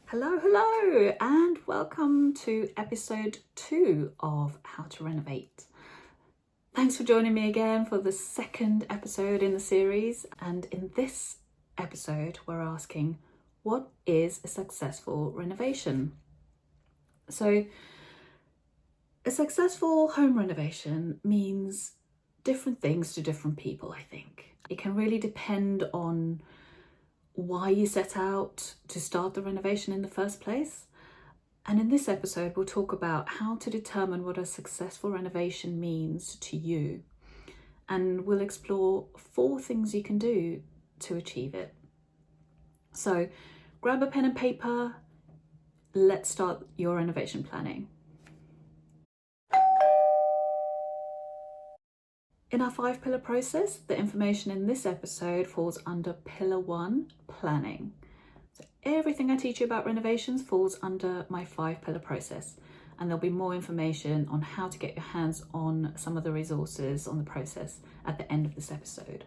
Hello, and welcome to episode 2 of How to Renovate. Thanks for joining me again for the second episode in the series. And in this episode, we're asking, what is a successful renovation? So, a successful home renovation means different things to different people, I think. It can really depend on why you set out to start the renovation in the first place. And in this episode, we'll talk about how to determine what a successful renovation means to you. And we'll explore 4 things you can do to achieve it. So grab a pen and paper. Let's start your renovation planning. In our 5-pillar process, the information in this episode falls under pillar 1, planning. So everything I teach you about renovations falls under my 5-pillar process, and there'll be more information on how to get your hands on some of the resources on the process at the end of this episode.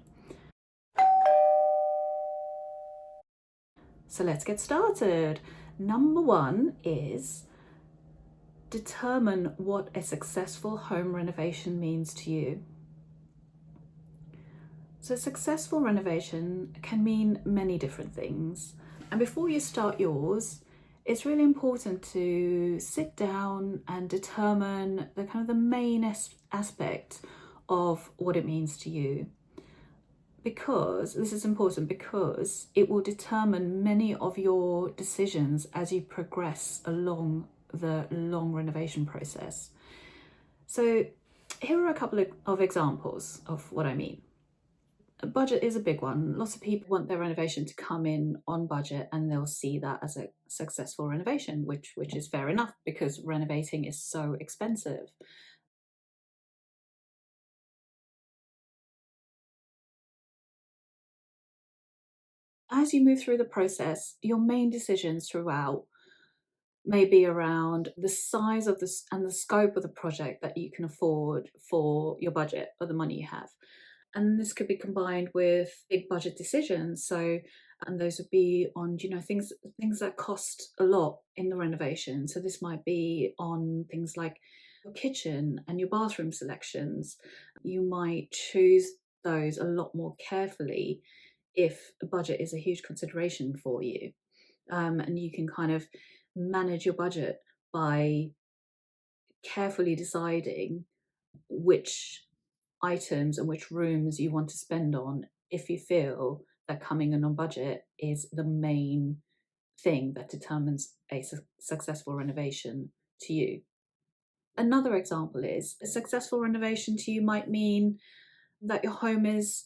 So let's get started. Number 1 is determine what a successful home renovation means to you. So successful renovation can mean many different things. And before you start yours, it's really important to sit down and determine the main aspect of what it means to you. Because this is important, because it will determine many of your decisions as you progress along the long renovation process. So here are a couple of examples of what I mean. Budget is a big one. Lots of people want their renovation to come in on budget, and they'll see that as a successful renovation, which is fair enough because renovating is so expensive. As you move through the process, your main decisions throughout may be around the size of this and the scope of the project that you can afford for your budget or the money you have. And this could be combined with big budget decisions. So, and those would be on, things that cost a lot in the renovation. So this might be on things like your kitchen and your bathroom selections. You might choose those a lot more carefully if a budget is a huge consideration for you. And you can kind of manage your budget by carefully deciding which items and which rooms you want to spend on if you feel that coming in on budget is the main thing that determines a successful renovation to you. Another example is a successful renovation to you might mean that your home is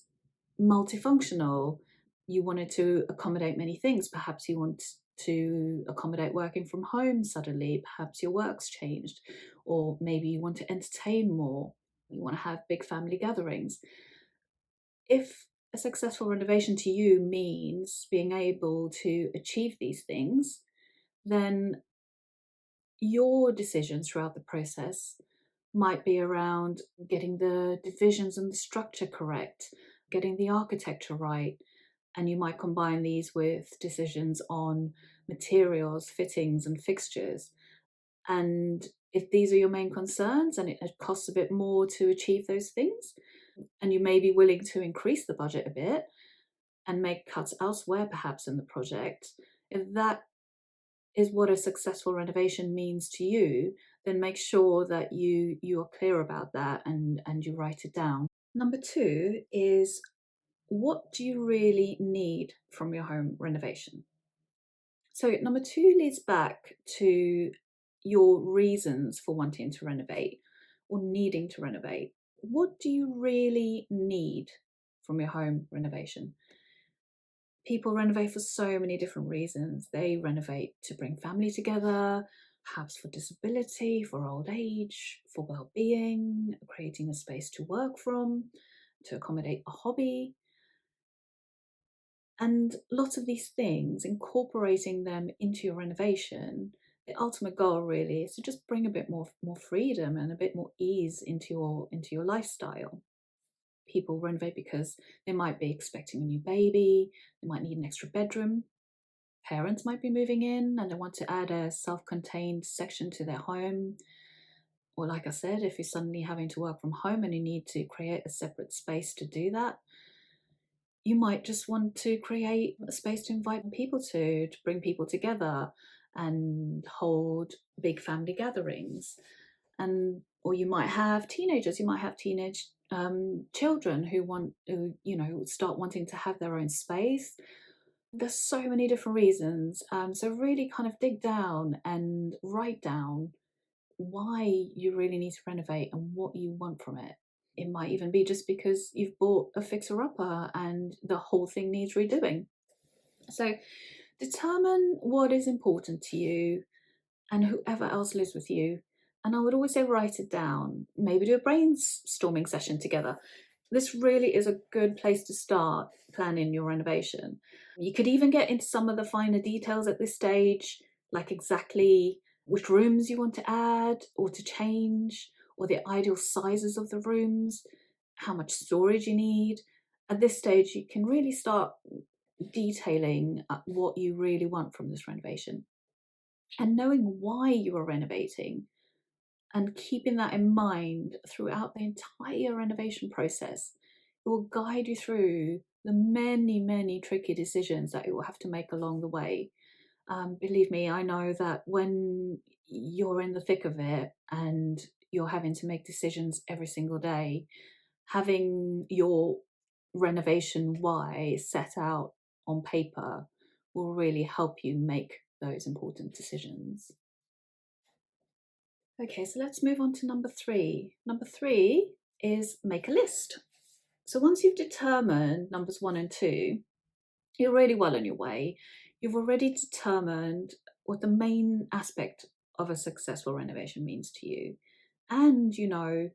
multifunctional. You wanted to accommodate many things. Perhaps you want to accommodate working from home suddenly. Perhaps your work's changed, or maybe you want to entertain more. You want to have big family gatherings. If a successful renovation to you means being able to achieve these things, then your decisions throughout the process might be around getting the divisions and the structure correct, getting the architecture right, and you might combine these with decisions on materials, fittings, and fixtures. And if these are your main concerns and it costs a bit more to achieve those things, and you may be willing to increase the budget a bit and make cuts elsewhere, perhaps in the project, if that is what a successful renovation means to you, then make sure that you are clear about that and you write it down. Number 2 is, what do you really need from your home renovation? So number 2 leads back to your reasons for wanting to renovate or needing to renovate. What do you really need from your home renovation? People renovate for so many different reasons. They renovate to bring family together, perhaps for disability, for old age, for well-being, creating a space to work from, to accommodate a hobby. And lots of these things, incorporating them into your renovation, the ultimate goal really is to just bring a bit more freedom and a bit more ease into your lifestyle. People renovate because they might be expecting a new baby, they might need an extra bedroom. parents might be moving in and they want to add a self-contained section to their home. Or like I said, if you're suddenly having to work from home and you need to create a separate space to do that, you might just want to create a space to invite people to bring people together and hold big family gatherings. And or you might have teenagers, you might have teenage children who start wanting to have their own space. There's so many different reasons. So really kind of dig down and write down why you really need to renovate and what you want from it. It might even be just because you've bought a fixer-upper and the whole thing needs redoing. So determine what is important to you and whoever else lives with you. And I would always say write it down. Maybe do a brainstorming session together. This really is a good place to start planning your renovation. You could even get into some of the finer details at this stage, like exactly which rooms you want to add or to change, or the ideal sizes of the rooms, how much storage you need. At this stage, you can really start detailing what you really want from this renovation. And knowing why you are renovating and keeping that in mind throughout the entire renovation process, it will guide you through the many, many tricky decisions that you will have to make along the way. Believe me, I know that when you're in the thick of it and you're having to make decisions every single day, having your renovation why set out on paper will really help you make those important decisions. Okay, so let's move on to number 3. Number 3 is make a list. So once you've determined numbers 1 and 2, you're really well on your way. You've already determined what the main aspect of a successful renovation means to you. And you know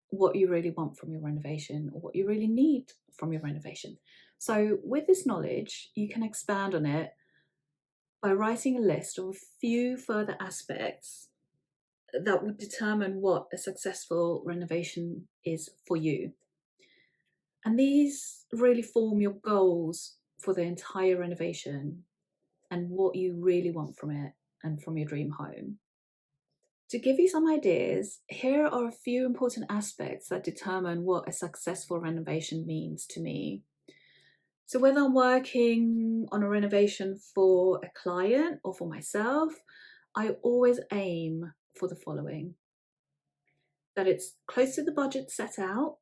what you really want from your renovation or what you really need from your renovation. So with this knowledge, you can expand on it by writing a list of a few further aspects that would determine what a successful renovation is for you. And these really form your goals for the entire renovation and what you really want from it and from your dream home. To give you some ideas, here are a few important aspects that determine what a successful renovation means to me. So whether I'm working on a renovation for a client or for myself, I always aim for the following: that it's close to the budget set out,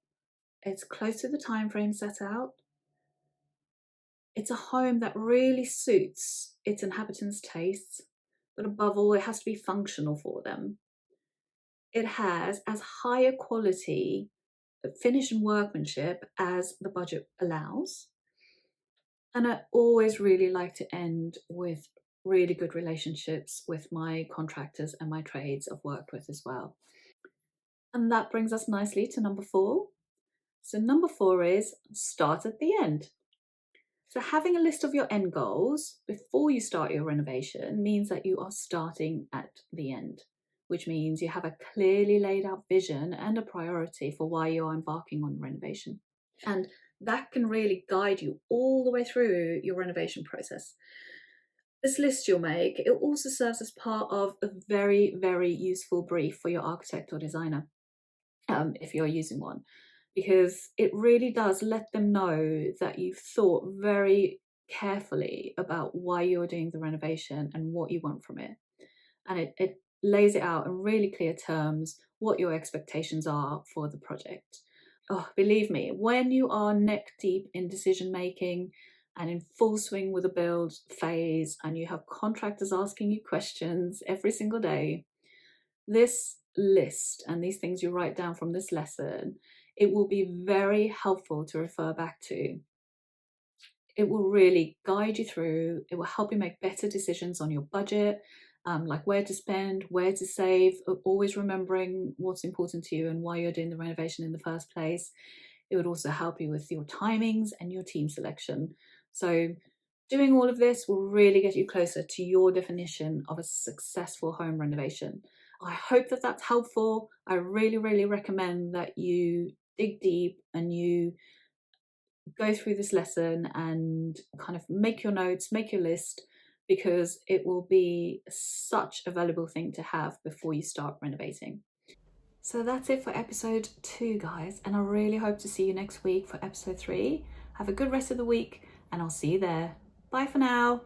it's close to the time frame set out, it's a home that really suits its inhabitants' tastes, but above all, it has to be functional for them. It has as high a quality of finish and workmanship as the budget allows. And I always really like to end with really good relationships with my contractors and my trades I've worked with as well. And that brings us nicely to number 4. So number 4 is start at the end. So having a list of your end goals before you start your renovation means that you are starting at the end, which means you have a clearly laid out vision and a priority for why you're embarking on renovation. And that can really guide you all the way through your renovation process. This list you'll make, it also serves as part of a very, very useful brief for your architect or designer, if you're using one, because it really does let them know that you've thought very carefully about why you're doing the renovation and what you want from it. And it lays it out in really clear terms what your expectations are for the project. Oh, believe me, when you are neck deep in decision making and in full swing with a build phase and you have contractors asking you questions every single day, this list and these things you write down from this lesson, it will be very helpful to refer back to. It will really guide you through. It will help you make better decisions on your budget, like where to spend, where to save, always remembering what's important to you and why you're doing the renovation in the first place. It would also help you with your timings and your team selection. So doing all of this will really get you closer to your definition of a successful home renovation. I hope that that's helpful. I really, really recommend that you dig deep and you go through this lesson and kind of make your notes, make your list, because it will be such a valuable thing to have before you start renovating. So that's it for episode 2, guys, and I really hope to see you next week for episode 3. Have a good rest of the week, and I'll see you there. Bye for now.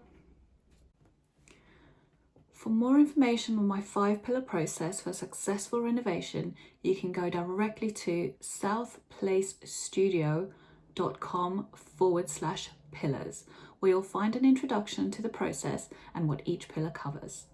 For more information on my 5-pillar process for successful renovation, you can go directly to southplacestudio.com/pillars, where you'll find an introduction to the process and what each pillar covers.